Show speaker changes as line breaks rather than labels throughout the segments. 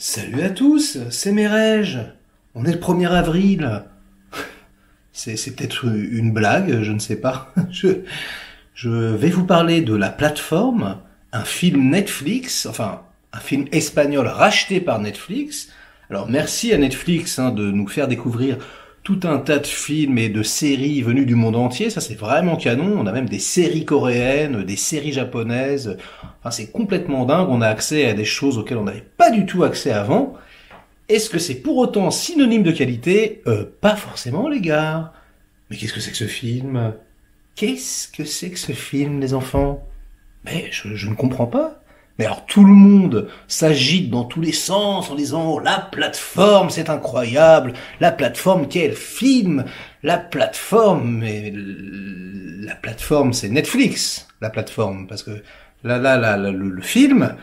Salut à tous, c'est Mérège. On est le 1er avril. C'est peut-être une blague, je ne sais pas. Je vais vous parler de La Plateforme, un film Netflix, enfin un film espagnol racheté par Netflix. Alors merci à Netflix de nous faire découvrir tout un tas de films et de séries venues du monde entier. Ça c'est vraiment canon. On a même des séries coréennes, des séries japonaises. Enfin, c'est complètement dingue. On a accès à des choses auxquelles on n'avait pas du tout accès avant. Est-ce que c'est pour autant synonyme de qualité? Pas forcément, les gars. Mais qu'est-ce que c'est que ce film? Qu'est-ce que c'est que ce film, les enfants? Mais je ne comprends pas. Mais alors tout le monde s'agite dans tous les sens en disant « La Plateforme, c'est incroyable! La Plateforme, quel film! La Plateforme! » Mais la Plateforme, c'est Netflix, la Plateforme. Parce que le film,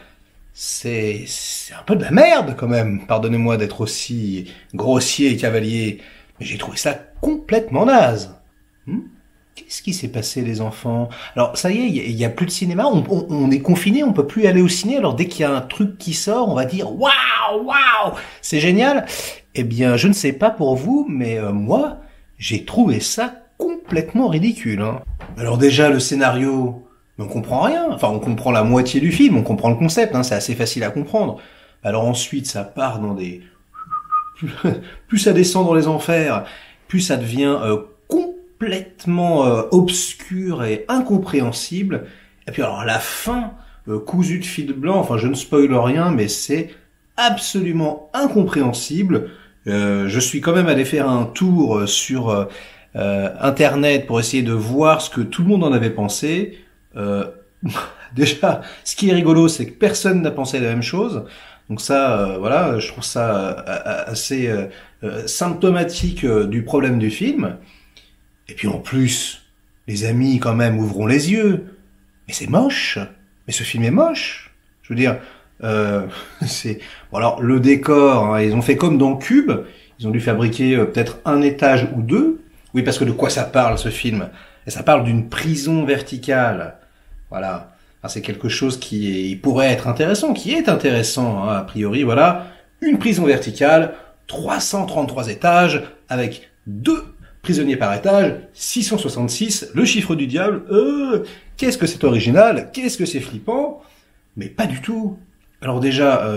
c'est un peu de la merde quand même. Pardonnez-moi d'être aussi grossier et cavalier. Mais j'ai trouvé ça complètement naze. Qu'est-ce qui s'est passé, les enfants? Alors, ça y est, il y a plus de cinéma, on est confiné, on peut plus aller au ciné, alors dès qu'il y a un truc qui sort, on va dire « Waouh, waouh, c'est génial !» Eh bien, je ne sais pas pour vous, mais moi, j'ai trouvé ça complètement ridicule. Alors déjà, le scénario, on comprend rien, enfin on comprend la moitié du film, on comprend le concept, c'est assez facile à comprendre. Alors ensuite, ça part dans des... plus ça descend dans les enfers, plus ça devient... complètement obscur et incompréhensible. Et puis alors la fin, cousue de fil blanc, enfin je ne spoil rien, mais c'est absolument incompréhensible. Je suis quand même allé faire un tour sur Internet pour essayer de voir ce que tout le monde en avait pensé. Déjà, ce qui est rigolo, c'est que personne n'a pensé la même chose. Donc ça, voilà, je trouve ça assez symptomatique du problème du film. Et puis en plus, les amis, quand même, ouvrons les yeux. Mais c'est moche. Mais ce film est moche. Je veux dire, c'est... Bon alors, le décor, ils ont fait comme dans Cube. Ils ont dû fabriquer peut-être un étage ou deux. Oui, parce que de quoi ça parle, ce film? Et ça parle d'une prison verticale. Voilà. Enfin, c'est quelque chose qui pourrait être intéressant, qui est intéressant, a priori. Voilà. Une prison verticale, 333 étages, avec 2 prisonniers par étage, 666, le chiffre du diable. Qu'est-ce que c'est original, qu'est-ce que c'est flippant, mais pas du tout. Alors déjà,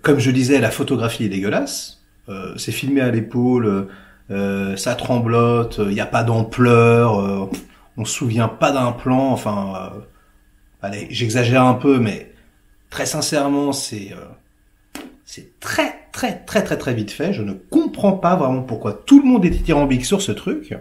comme je disais, la photographie est dégueulasse, c'est filmé à l'épaule, ça tremblote, il n'y a pas d'ampleur, on se souvient pas d'un plan, enfin, allez, j'exagère un peu, mais très sincèrement, c'est très vite fait. Je ne comprends pas vraiment pourquoi tout le monde est dithyrambique sur ce truc.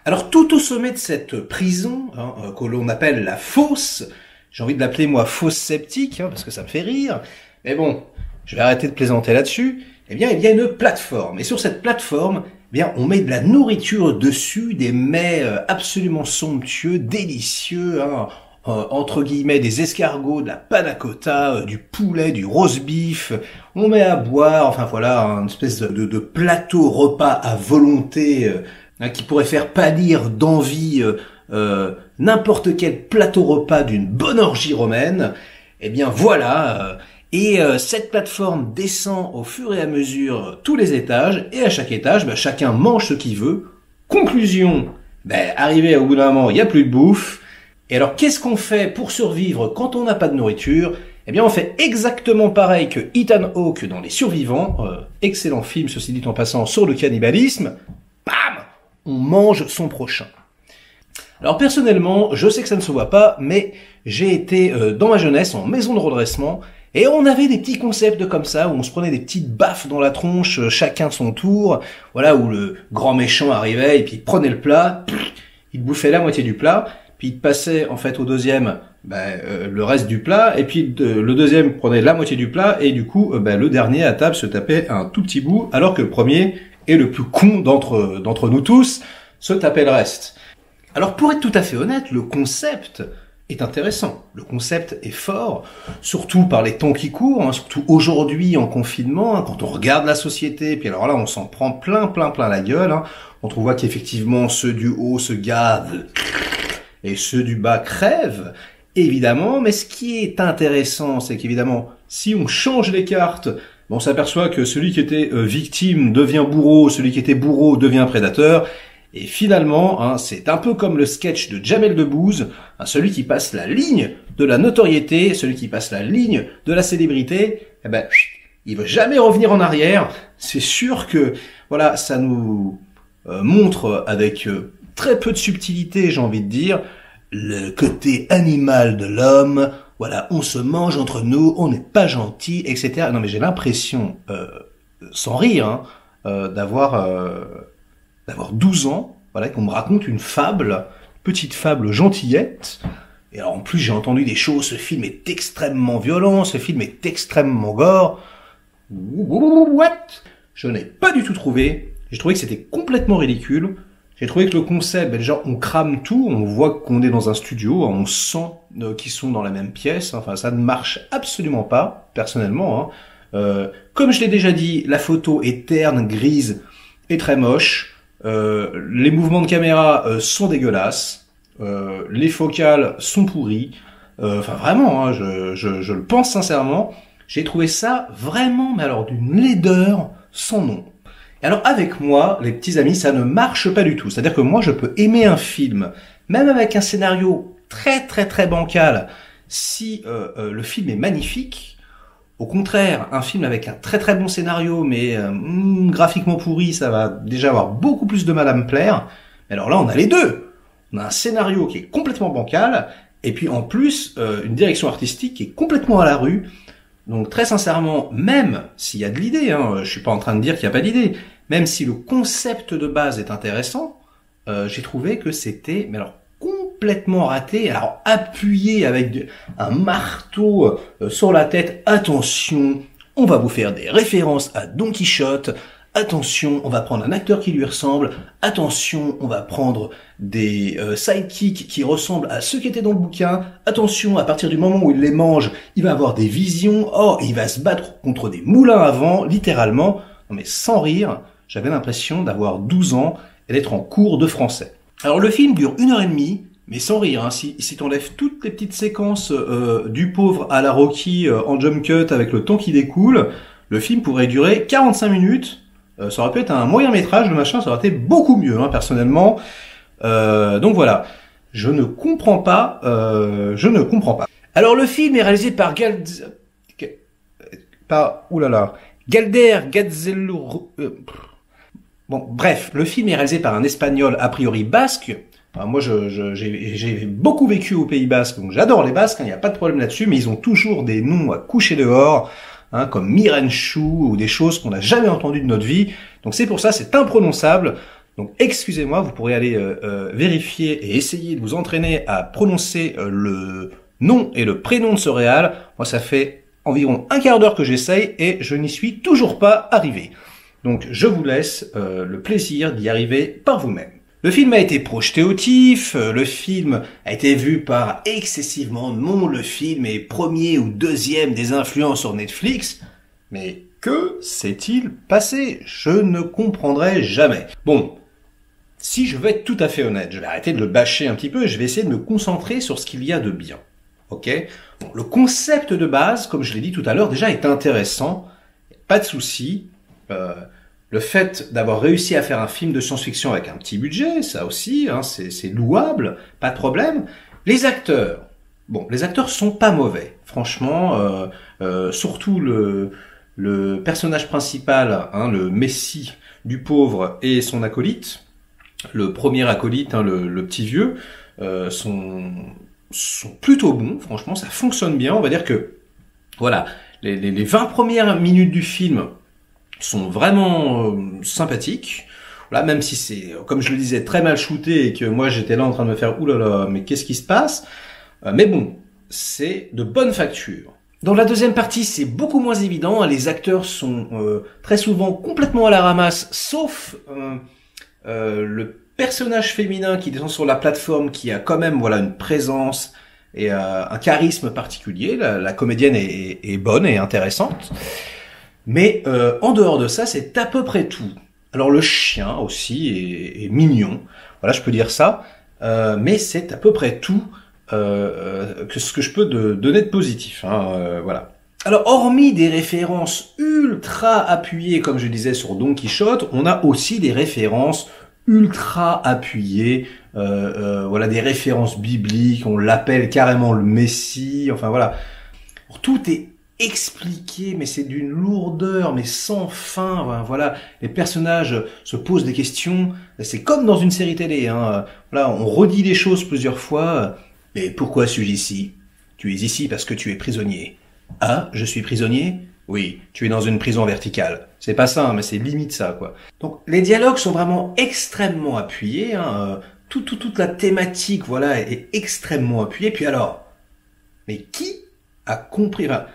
Alors tout au sommet de cette prison, que l'on appelle la fosse, j'ai envie de l'appeler moi fosse sceptique, parce que ça me fait rire, mais bon, je vais arrêter de plaisanter là-dessus, eh bien il y a une plateforme, et sur cette plateforme, eh bien on met de la nourriture dessus, des mets absolument somptueux, délicieux, entre guillemets des escargots, de la panna cotta, du poulet, du roast beef, on met à boire, enfin voilà, une espèce de plateau repas à volonté qui pourrait faire pâlir d'envie n'importe quel plateau repas d'une bonne orgie romaine. Eh bien voilà, et cette plateforme descend au fur et à mesure tous les étages, et à chaque étage, chacun mange ce qu'il veut. Conclusion, arrivé au bout d'un moment, il n'y a plus de bouffe. Et alors, qu'est-ce qu'on fait pour survivre quand on n'a pas de nourriture? Eh bien, on fait exactement pareil que Ethan Hawke dans Les Survivants. Excellent film, ceci dit en passant, sur le cannibalisme. Bam! On mange son prochain. Alors, personnellement, je sais que ça ne se voit pas, mais j'ai été dans ma jeunesse en maison de redressement, et on avait des petits concepts comme ça, où on se prenait des petites baffes dans la tronche, chacun son tour, voilà, où le grand méchant arrivait, et puis il prenait le plat, il bouffait la moitié du plat, puis il passait en fait au deuxième le reste du plat, et puis le deuxième prenait la moitié du plat, et du coup le dernier à table se tapait un tout petit bout, alors que le premier, et le plus con d'entre nous tous, se tapait le reste. Alors pour être tout à fait honnête, le concept est intéressant, le concept est fort, surtout par les temps qui courent, surtout aujourd'hui en confinement, quand on regarde la société, puis alors là on s'en prend plein la gueule, on voit qu'effectivement ceux du haut se gavent, et ceux du bas crèvent, évidemment, mais ce qui est intéressant, c'est qu'évidemment, si on change les cartes, on s'aperçoit que celui qui était victime devient bourreau, celui qui était bourreau devient prédateur. Et finalement, hein, c'est un peu comme le sketch de Jamel Debbouze, hein, celui qui passe la ligne de la notoriété, celui qui passe la ligne de la célébrité, eh ben, il veut jamais revenir en arrière. C'est sûr que, voilà, ça nous montre avec très peu de subtilité, j'ai envie de dire, le côté animal de l'homme. Voilà, on se mange entre nous, on n'est pas gentil, etc. Non mais j'ai l'impression, sans rire, hein, d'avoir 12 ans, voilà, qu'on me raconte une fable, petite fable gentillette. Et alors en plus j'ai entendu des choses, ce film est extrêmement violent, ce film est extrêmement gore. What? Je n'ai pas du tout trouvé. J'ai trouvé que c'était complètement ridicule. J'ai trouvé que le concept, déjà on crame tout, on voit qu'on est dans un studio, on sent qu'ils sont dans la même pièce. Enfin ça ne marche absolument pas, personnellement. Hein. Comme je l'ai déjà dit, la photo est terne, grise et très moche. Les mouvements de caméra sont dégueulasses. Les focales sont pourries. Enfin vraiment, hein, je le pense sincèrement. J'ai trouvé ça vraiment, mais alors d'une laideur sans nom. Et alors avec moi, les petits amis, ça ne marche pas du tout. C'est-à-dire que moi, je peux aimer un film, même avec un scénario très très très bancal, si le film est magnifique. Au contraire, un film avec un très très bon scénario, mais graphiquement pourri, ça va déjà avoir beaucoup plus de mal à me plaire. Mais alors là, on a les deux. On a un scénario qui est complètement bancal, et puis en plus, une direction artistique qui est complètement à la rue. Donc très sincèrement, même s'il y a de l'idée, hein, je suis pas en train de dire qu'il n'y a pas d'idée, même si le concept de base est intéressant, j'ai trouvé que c'était, mais alors complètement raté, alors appuyé avec un marteau sur la tête. Attention, on va vous faire des références à Don Quichotte. Attention, on va prendre un acteur qui lui ressemble. Attention, on va prendre des sidekicks qui ressemblent à ceux qui étaient dans le bouquin. Attention, à partir du moment où il les mange, il va avoir des visions. Oh, il va se battre contre des moulins à vent, littéralement. Non mais sans rire, j'avais l'impression d'avoir 12 ans et d'être en cours de français. Alors le film dure 1h30, mais sans rire. Hein, si t'enlèves toutes les petites séquences du pauvre à la Rocky en jump cut avec le temps qui découle, le film pourrait durer 45 minutes. Ça aurait pu être un moyen métrage, le machin, ça aurait été beaucoup mieux, hein, personnellement. Donc voilà, je ne comprends pas. Alors le film est réalisé par Galder Gazzello. Bon, bref, le film est réalisé par un Espagnol a priori basque. Alors moi, j'ai beaucoup vécu au Pays Basque, donc j'adore les Basques, il n'y a pas de problème là-dessus, mais ils ont toujours des noms à coucher dehors. Hein, comme Mirenchou ou des choses qu'on n'a jamais entendues de notre vie. Donc c'est pour ça, c'est imprononçable. Donc excusez-moi, vous pourrez aller vérifier et essayer de vous entraîner à prononcer le nom et le prénom de ce réal. Moi, ça fait environ un quart d'heure que j'essaye et je n'y suis toujours pas arrivé. Donc je vous laisse le plaisir d'y arriver par vous-même. Le film a été projeté au TIFF, le film a été vu par excessivement de monde, le film est premier ou deuxième des influences sur Netflix, mais que s'est-il passé? Je ne comprendrai jamais. Bon, si je veux être tout à fait honnête, je vais arrêter de le bâcher un petit peu et je vais essayer de me concentrer sur ce qu'il y a de bien. Ok? Bon, le concept de base, comme je l'ai dit tout à l'heure, déjà est intéressant, pas de souci. Le fait d'avoir réussi à faire un film de science-fiction avec un petit budget, ça aussi, hein, c'est louable, pas de problème. Les acteurs, bon, les acteurs sont pas mauvais, franchement, surtout le personnage principal, hein, le messie du pauvre et son acolyte, le premier acolyte, hein, le petit vieux, sont plutôt bons, franchement, ça fonctionne bien. On va dire que, voilà, les 20 premières minutes du film sont vraiment sympathiques. Là, même si c'est, comme je le disais, très mal shooté et que moi j'étais là en train de me faire oulala, mais qu'est-ce qui se passe? Mais bon, c'est de bonne facture. Dans la deuxième partie, c'est beaucoup moins évident. Les acteurs sont très souvent complètement à la ramasse, sauf le personnage féminin qui descend sur la plateforme, qui a quand même voilà une présence et un charisme particulier. La comédienne est bonne et intéressante. Mais en dehors de ça, c'est à peu près tout. Alors le chien aussi est mignon, voilà, je peux dire ça, mais c'est à peu près tout que ce que je peux donner de positif. Hein, voilà. Alors, hormis des références ultra appuyées, comme je disais sur Don Quichotte, on a aussi des références ultra appuyées, voilà, des références bibliques, on l'appelle carrément le Messie, enfin voilà. Tout est expliqué, mais c'est d'une lourdeur, mais sans fin. Voilà, les personnages se posent des questions. C'est comme dans une série télé. Hein. Voilà, on redit les choses plusieurs fois. Mais pourquoi suis-je ici? Tu es ici parce que tu es prisonnier. Ah, je suis prisonnier? Oui, tu es dans une prison verticale. C'est pas ça, mais c'est limite ça, quoi. Donc, les dialogues sont vraiment extrêmement appuyés. Hein. Toute la thématique, voilà, est extrêmement appuyée. Puis alors, mais qui a compris? Enfin,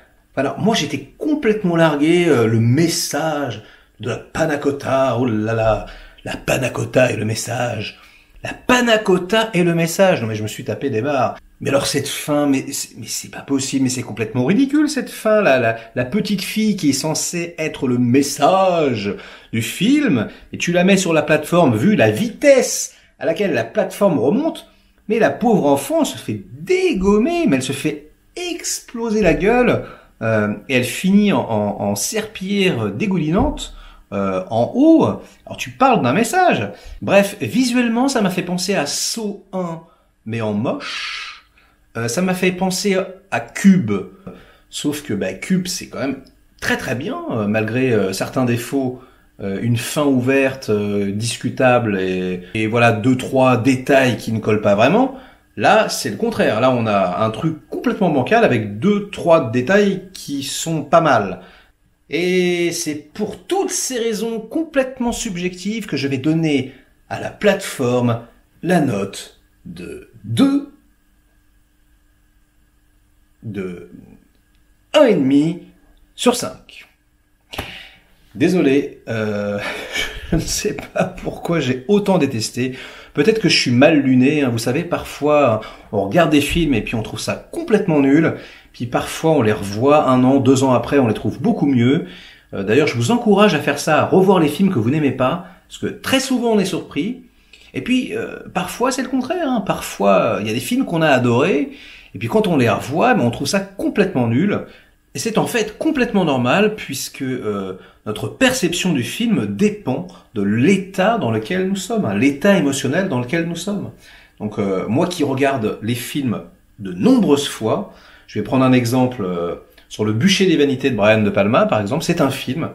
moi, j'étais complètement largué. Le message de la panna cotta. Oh là là, la panna cotta et le message. La panna cotta et le message. Non mais je me suis tapé des barres. Mais alors cette fin, mais c'est pas possible, mais c'est complètement ridicule cette fin. La petite fille qui est censée être le message du film, et tu la mets sur la plateforme, vu la vitesse à laquelle la plateforme remonte, mais la pauvre enfant se fait dégommer, mais elle se fait exploser la gueule, et elle finit en serpillière dégoulinante. En haut, alors tu parles d'un message. Bref, visuellement, ça m'a fait penser à Saw 1, mais en moche. Ça m'a fait penser à Cube. Sauf que Cube, c'est quand même très très bien, malgré certains défauts. Une fin ouverte, discutable, et voilà, 2-3 détails qui ne collent pas vraiment. Là, c'est le contraire. Là, on a un truc complètement bancal avec 2-3 détails qui sont pas mal. Et c'est pour toutes ces raisons complètement subjectives que je vais donner à la plateforme la note de 1,5 sur 5. Désolé, je ne sais pas pourquoi j'ai autant détesté. Peut-être que je suis mal luné, hein. Vous savez, parfois on regarde des films et puis on trouve ça complètement nul. Puis parfois on les revoit 1 an, 2 ans après, on les trouve beaucoup mieux. D'ailleurs, je vous encourage à faire ça, à revoir les films que vous n'aimez pas, parce que très souvent on est surpris. Et puis parfois c'est le contraire. Hein. Parfois il y a des films qu'on a adorés, et puis quand on les revoit, on trouve ça complètement nul. Et c'est en fait complètement normal, puisque notre perception du film dépend de l'état dans lequel nous sommes, hein, l'état émotionnel dans lequel nous sommes. Donc moi qui regarde les films de nombreuses fois, je vais prendre un exemple sur Le Bûcher des Vanités de Brian De Palma, par exemple. C'est un film.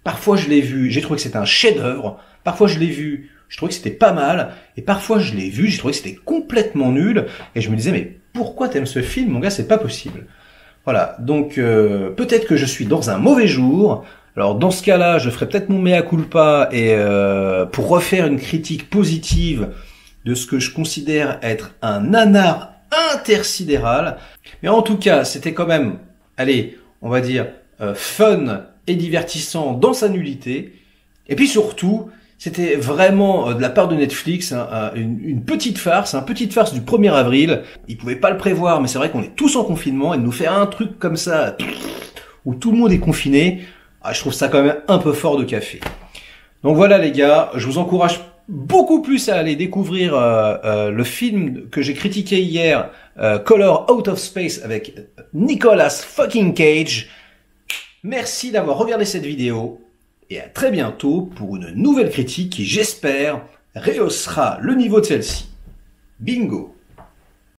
Parfois je l'ai vu, j'ai trouvé que c'était un chef-d'œuvre. Parfois je l'ai vu, je trouvais que c'était pas mal. Et parfois je l'ai vu, j'ai trouvé que c'était complètement nul. Et je me disais, mais pourquoi t'aimes ce film, mon gars, c'est pas possible. Voilà, donc peut-être que je suis dans un mauvais jour. Alors dans ce cas-là, je ferai peut-être mon mea culpa et pour refaire une critique positive de ce que je considère être un nanar intersidéral. Mais en tout cas, c'était quand même, allez, on va dire, fun et divertissant dans sa nullité. Et puis surtout, c'était vraiment de la part de Netflix une petite farce, petite farce du 1er avril. Ils pouvaient pas le prévoir, mais c'est vrai qu'on est tous en confinement et de nous faire un truc comme ça où tout le monde est confiné, je trouve ça quand même un peu fort de café. Donc voilà les gars, je vous encourage beaucoup plus à aller découvrir le film que j'ai critiqué hier, Color Out of Space avec Nicolas fucking Cage. Merci d'avoir regardé cette vidéo. Et à très bientôt pour une nouvelle critique qui, j'espère, rehaussera le niveau de celle-ci. Bingo!